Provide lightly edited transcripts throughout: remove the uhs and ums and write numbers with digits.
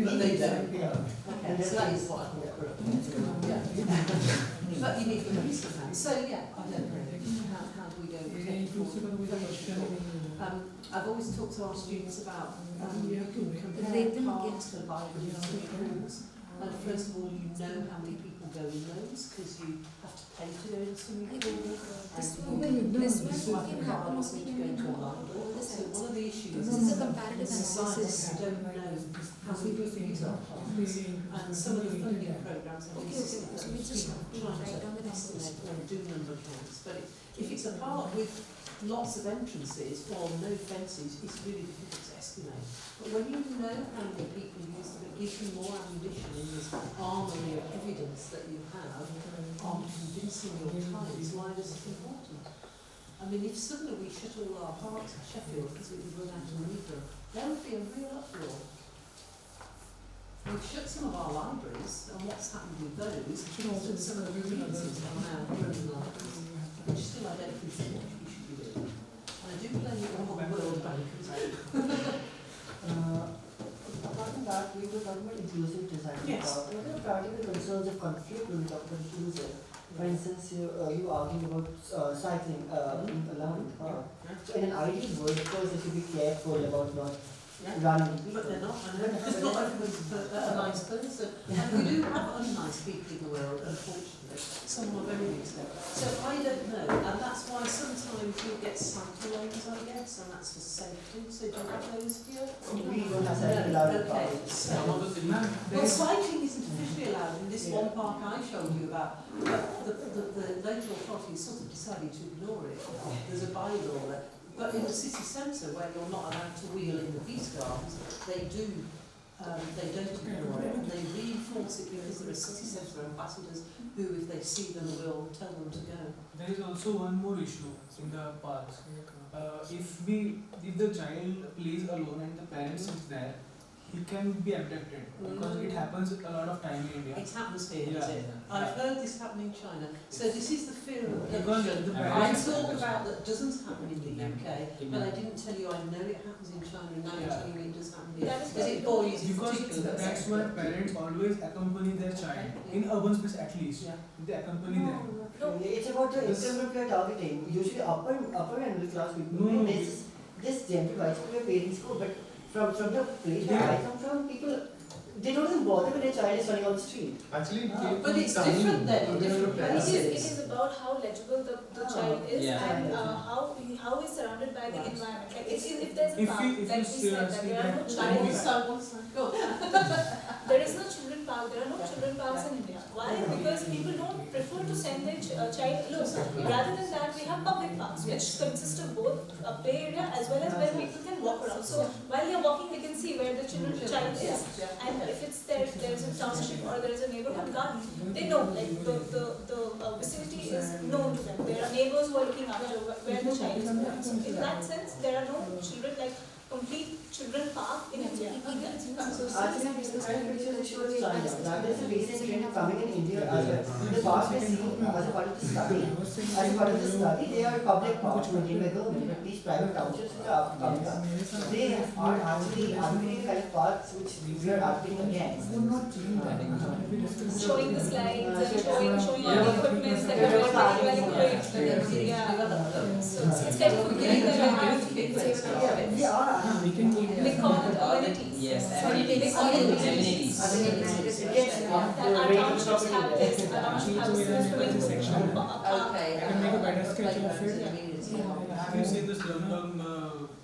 But they don't. Yeah. Okay, so that is what I call corrupt. Yeah. But you need to release them. So yeah, I don't know. How do we go forward? I've always talked to our students about you can compare parks to libraries and schools. And first of all, you know how many people go in those because you have to pay to go to a swimming pool. This one can happen to go to a library. So one of the issues This is a comparative societies analysis. don't know how we use our parks. And some of the funding programs have been So we just trying write down to the estimate numbers. or do number counts. But if it's a park with lots of entrances or no fences, it's really difficult to estimate. But when you know how many people use them, it gives you more ammunition in this armoury of evidence that you have on convincing your clients why this is important. I mean, if suddenly we shut all our parks in Sheffield because we would run out of money for them, there would be a real uproar. We've shut some of our libraries, and what's happened with those is that some of the communities are now running libraries, which still I don't think is what we should be doing. And I do blame it on the World Bank as well. Apart from that, we were talking about inclusive design. Yes. What are the practical concerns of conflict when we talk about inclusive? For instance, you arguing about cycling along. So in an ideal world, of course, they should be careful about not running. But they're not, because not everyone's a nice person. And we do have unnice people in the world, unfortunately. Some are very mixed up. So I don't know, and that's why sometimes you'll get cycle lanes, I guess, and that's for safety. So do you have those here? We don't have cycling allowed in Okay. parks. So, well, cycling isn't officially allowed in this one park I showed you about. But the local authorities sort of decided to ignore it. There's a bylaw there. But in the city centre, where you're not allowed to wheel in the peace gardens, they do. They don't ignore it, and they reinforce it because there are city centre ambassadors who, if they see them, will tell them to go. There is also one more issue in the parks. If the child plays alone and the parents is there, he can be abducted because it happens a lot of time in India. It happens here, Yeah. does it? I've heard this happen in China. So this is the fear of Because abduction. the I parents- talk about that doesn't happen in the UK, but I didn't tell you I know it happens in China, and now you're telling me it does happen here. That is Is it boys in Because particular? that's why parents always accompany their child in urban space at least. Yeah. They accompany them. It's about the income group you're targeting. Usually upper and middle class people. No. This gender wise where parents go, but from the place where I come from, people they don't even bother when their child is running on the street. Actually, But it's different then in different It places. is about how legible the child is and how he is surrounded by the environment. Like if there's a park, if like you we said, that there are no children. Go. There is no children park. There are no children parks in India. Why? Because people don't prefer to send their child alone. Rather than that, we have public parks, which consist of both a play area as well as where people can walk around. So while they are walking, they can see where the child is. And if it's there is a township or there is a neighborhood garden, they know, like the vicinity is known to them. There are neighbors who are looking after where the child is going. So in that sense, there are no children, like complete children park in India. So Actually, pictures shows China. That is a recent trend coming in India as well. The parks are seen as a part of the study. As a part of the study, they are public parks maintained by government, but these private townships which are coming up, they are actually advocating kind of parks which we are advocating against. showing the slides and showing all the equipment that are not very well equipped. Yeah. So it's kind of forgetting that I have We are. they call it amenities. Yes, Sorry, they call it amenities. That our townships have this, our townships have this swimming pool, a park. Okay. I can make a better sketch of it. Yeah. Have you seen this Slumdog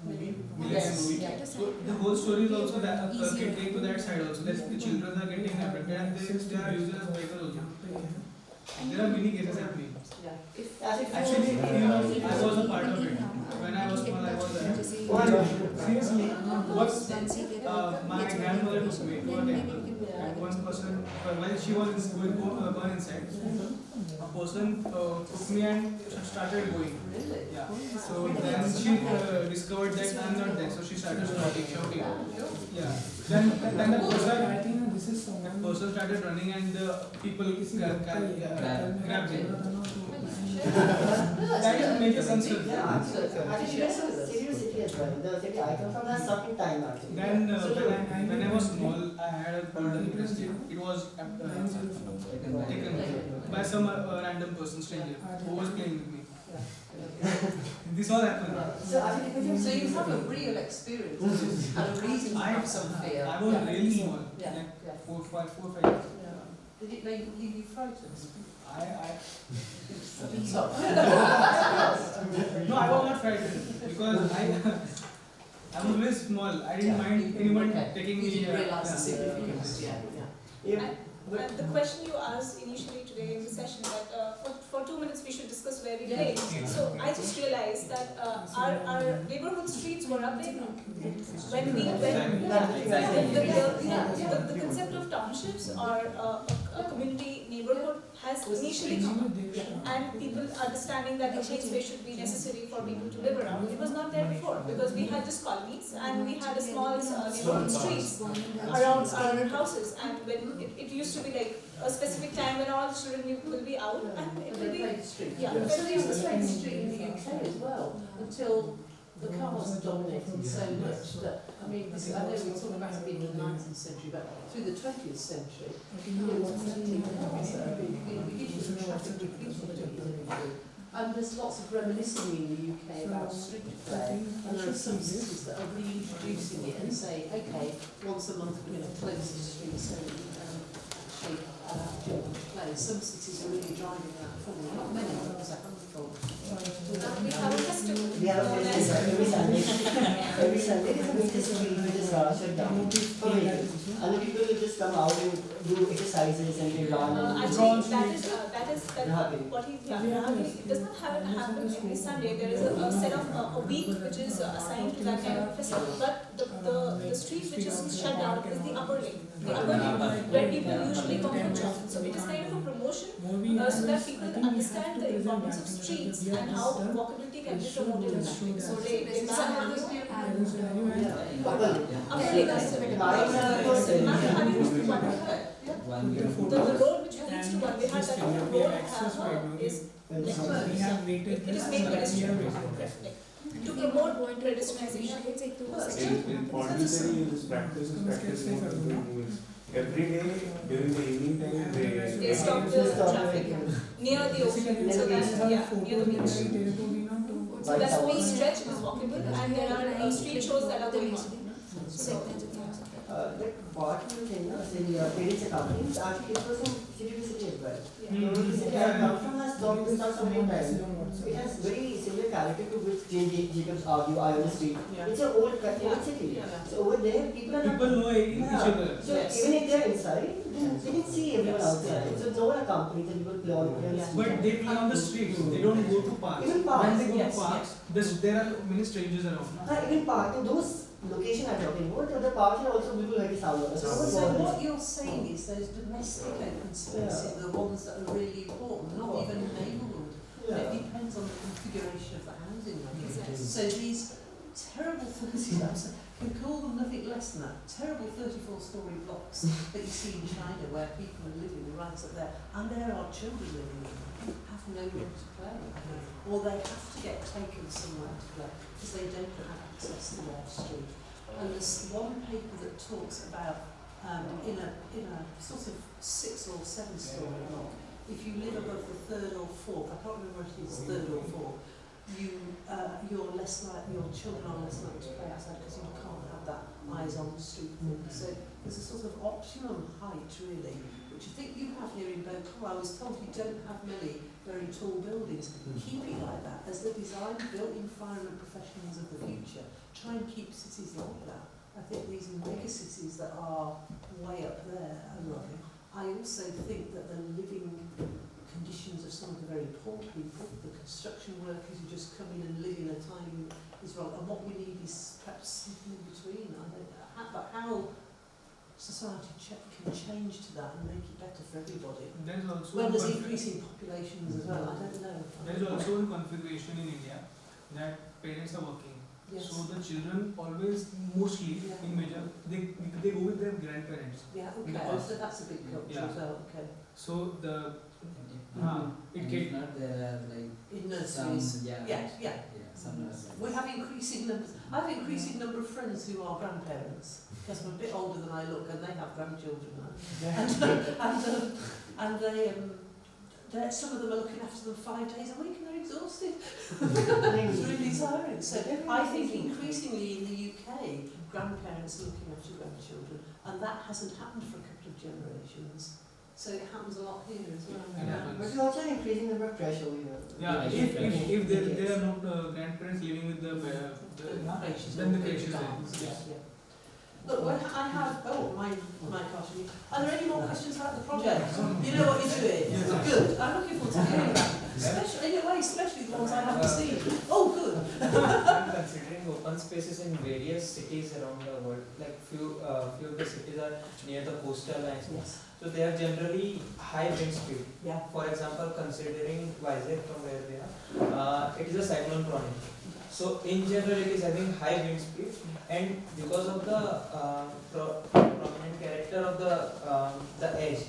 movie? Yes. Movie? Yeah. So the whole story is also that getting to that side also. That the children are getting abducted and they are used as vehicles also. There are many cases happening. Actually, I was a part of it. When I was small, I was there. Seriously, my grandmother took me to a temple. And one person, while she was going to burn inside, a person took me and started going. Really? Yeah. So then she discovered that I'm not there, so she started shouting. Yeah. Then the person started running and the people grabbed him. That is a major concern. Actually, there's a city as well. The city I come from has something time actually. Then when I was small, I had a golden bracelet. It was taken by some random person, stranger, who was playing with me. This all happened. So actually, So you have a real experience and a reason to have some fear. I was really small, Yeah. like Yeah. 4, 5 years. Did it leave you frightened? No, I was not frightened because I was very small. I didn't mind anyone taking You me. didn't realise the significance, yeah. And the question you asked initially today in the session that for 2 minutes we should discuss where we play. So I just realized that our neighborhood streets were our playground. When we the concept of townships or a community neighborhood has initially come up, and people understanding that the open space should be necessary for people to live around. It was not there before because we had just colonies and we had a small neighborhood streets around our houses, and when it used to be like a specific time when all children will be out and it will be So they used to play the street in the UK as well until the cars dominated so much that, I mean, this, I know we're talking about it being in the 19th century, but through the 20th century, it was plenty of cars that have been, the issues of traffic increasing. And there's lots of reminiscing in the UK about street play, and there are some cities that are reintroducing it and say, okay, once a month we're going to close the streets and actually allow children to play. Some cities are really driving that forward, not many, but there's a handful. we have a festival. we have a festival every Sunday. Every Sunday there's a major street which is shut down for vehicles. And the people will just come out and do exercises and they run and Actually, that is what he it does not happen every Sunday. There is a set of a week which is assigned to that kind of festival. But the street which is shut down is the upper lane. The upper lane where people usually come for jobs. So it is kind of a promotion so that people understand the importance of streets and how walkability can be promoted in that way. So they plan upper lane. The road which leads to one, we have that road is it is made pedestrian to promote pedestrianization. In Pondicherry, this practice is practiced every day during the evening time. They stop the traffic near the ocean, so that near the beach. So that whole stretch is walkable, and there are street shows that are going on. So. like what you think, saying parents are coming, it's actually it was in city to city as well. The city I come from has adopted not so many times. It has very similar character to which Jane Jacobs argue I on the street. It's an old city. So over there people are not. People know each other. So even if they're inside, they can see everyone outside. So it's not a company that people play on the street. But they play on the streets. They don't go to parks. Even parks. When they go to parks, there are many strangers around. Even parks, in those locations I'm talking about, the parks are also people like sound. So what you're saying is those domestic open spaces are the ones that are really important, not even neighbourhood. It depends on the configuration of the housing. So these terrible 30, can call them nothing less than that, terrible 34-storey blocks that you see in China where people are living right up there, and there are children living there, have no room to play, or they have to get taken somewhere to play because they don't have access to their street. And there's one paper that talks about in a sort of 6 or 7-storey block, if you live above the 3rd or 4th, I can't remember if it's 3rd or 4th, you're less likely, your children are less likely to play outside because you can't have that eyes on the street thing. So there's a sort of optimum height really, which I think you have here in Beaucourt. I was told you don't have many very tall buildings. Keep it like that. As the design built environment professionals of the future, try and keep cities like that. I think these mega cities that are way up there are lovely. I also think that the living conditions of some of the very poor people, the construction workers who just come in and live in a tiny is wrong. And what we need is perhaps something in between. I don't know. But how society can change to that and make it better for everybody. There is also when there's increasing populations as well, I don't know. There is also a configuration in India that parents are working. Yes. So the children always, mostly in major, they go with their grandparents. Yeah, okay. Because So that's a big culture as well. Okay. So the If not, there are like in nurseries. some, Yeah. some nurseries. We have increasing numbers. I have an increasing number of friends who are grandparents, because I'm a bit older than I look, and they have grandchildren now. And some of them are looking after them 5 days a week, and they're exhausted. It's really tiring. So I think increasingly in the UK, grandparents are looking after grandchildren, and that hasn't happened for a couple of generations. So it happens a lot here as well. But it's also an increasing number of pressure over here. Yeah, if there are not grandparents living with then the creches Yeah. Look, when I have, my question. Are there any more questions about the project? You know what you're doing? Yes. Good. I'm looking forward to hearing that. Especially the ones I haven't seen. Oh, good. I'm considering open spaces in various cities around the world. Like few of the cities are near the coastal lines. Yes. So they have generally high wind speed. Yeah. For example, considering Vizag from where they are, it is a cyclone prone. So in general, it is having high wind speed, and because of the prominent character of the edge,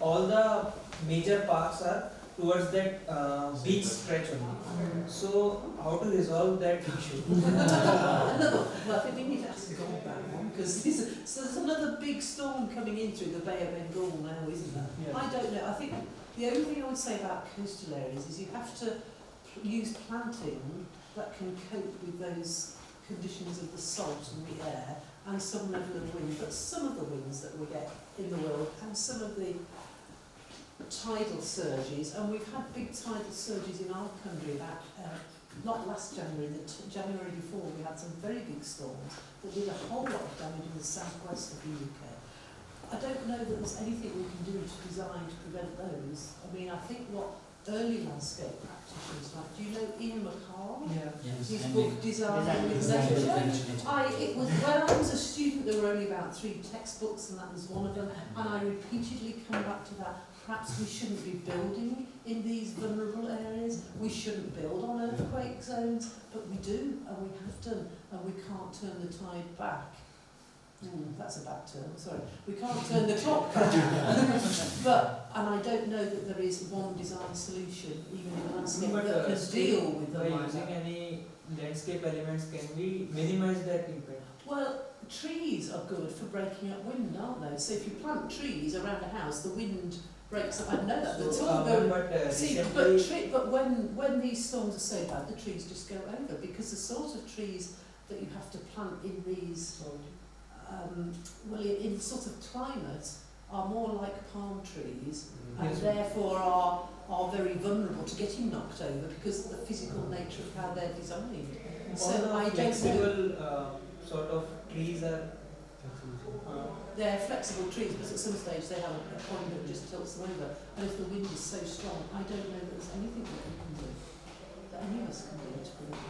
all the major parks are towards that beach stretch only. So how to resolve that issue? Well, I think we need to ask God about one, because there's another big storm coming in through the Bay of Bengal now, isn't there? Yeah. I don't know. I think the only thing I would say about coastal areas is you have to use planting that can cope with those conditions of the salt and the air and some level of wind. But some of the winds that we get in the world and some of the tidal surges, and we've had big tidal surges in our country about, not last January, the January before, we had some very big storms that did a whole lot of damage in the southwest of the UK. I don't know that there's anything we can do to design to prevent those. I mean, I think what early landscape practitioners like, do you know Ian McCall? Yeah. His book Design with Nature. When I was a student, there were only about 3 textbooks, and that was one of them. And I repeatedly come back to that. Perhaps we shouldn't be building in these vulnerable areas. We shouldn't build on earthquake zones, but we do, and we have done, and we can't turn the tide back. That's a bad term, sorry. We can't turn the clock back. And I don't know that there is one design solution, even in landscape, that can deal with them. By using any landscape elements, can we minimize that impact? Well, trees are good for breaking up wind, aren't they? So if you plant trees around a house, the wind breaks up. I know that. But when these storms are so bad, the trees just go over, because the sort of trees that you have to plant in these in sort of climate are more like palm trees, and therefore are very vulnerable to getting knocked over because of the physical nature of how they're designed. So I don't know. Sort of trees are. They're flexible trees, but at some stage they have a point that just tilts them over. And if the wind is so strong, I don't know that there's anything that we can do, that any of us can do to prevent it.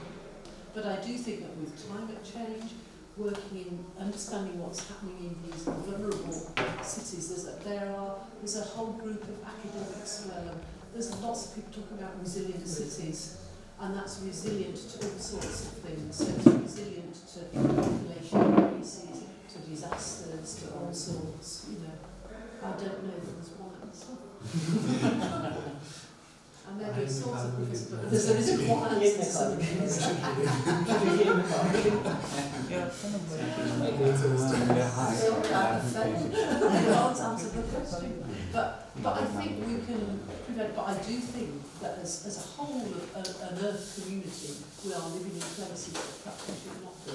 But I do think that with climate change, working in understanding what's happening in these vulnerable cities, there's a whole group of academics where there's lots of people talking about resilient cities, and that's resilient to all sorts of things. So it's resilient to population increases, to disasters, to all sorts. I don't know if there's one answer. And there are sorts of things, but there isn't one answer to some of these. Sorry, I'm offended. I can't answer the question. But I think we can prevent, but I do think that as a whole of an Earth community, we are living in places that perhaps we should not do.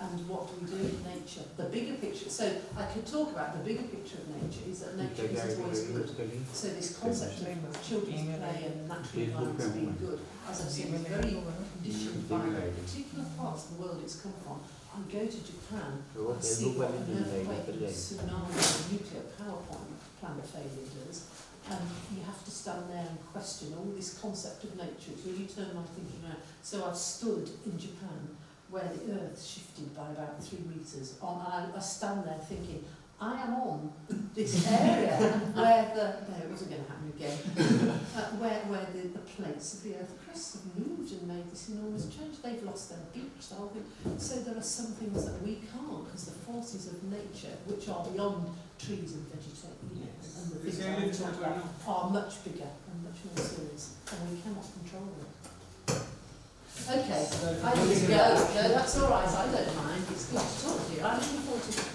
And what do we do in nature? The bigger picture, so I could talk about the bigger picture of nature is that nature isn't always good. So this concept of children's play and natural environments being good, as I've said, is very conditioned by the particular parts of the world it's come from. I go to Japan and see what an earthquake, tsunami, and nuclear power plant failure does. And you have to stand there and question all this concept of nature. It's really turned my thinking around. So I've stood in Japan where the earth shifted by about 3 metres. I stand there thinking, I am on this area where it wasn't going to happen again, where the plates of the earth crusts have moved and made this enormous change. They've lost their beach, the whole thing. So there are some things that we can't, because the forces of nature, which are beyond trees and vegetation, and the things I'm talking about, are much bigger and much more serious, and we cannot control them. Okay, I need to go. No, that's all right. I don't mind. It's good to talk to you. I'm looking forward to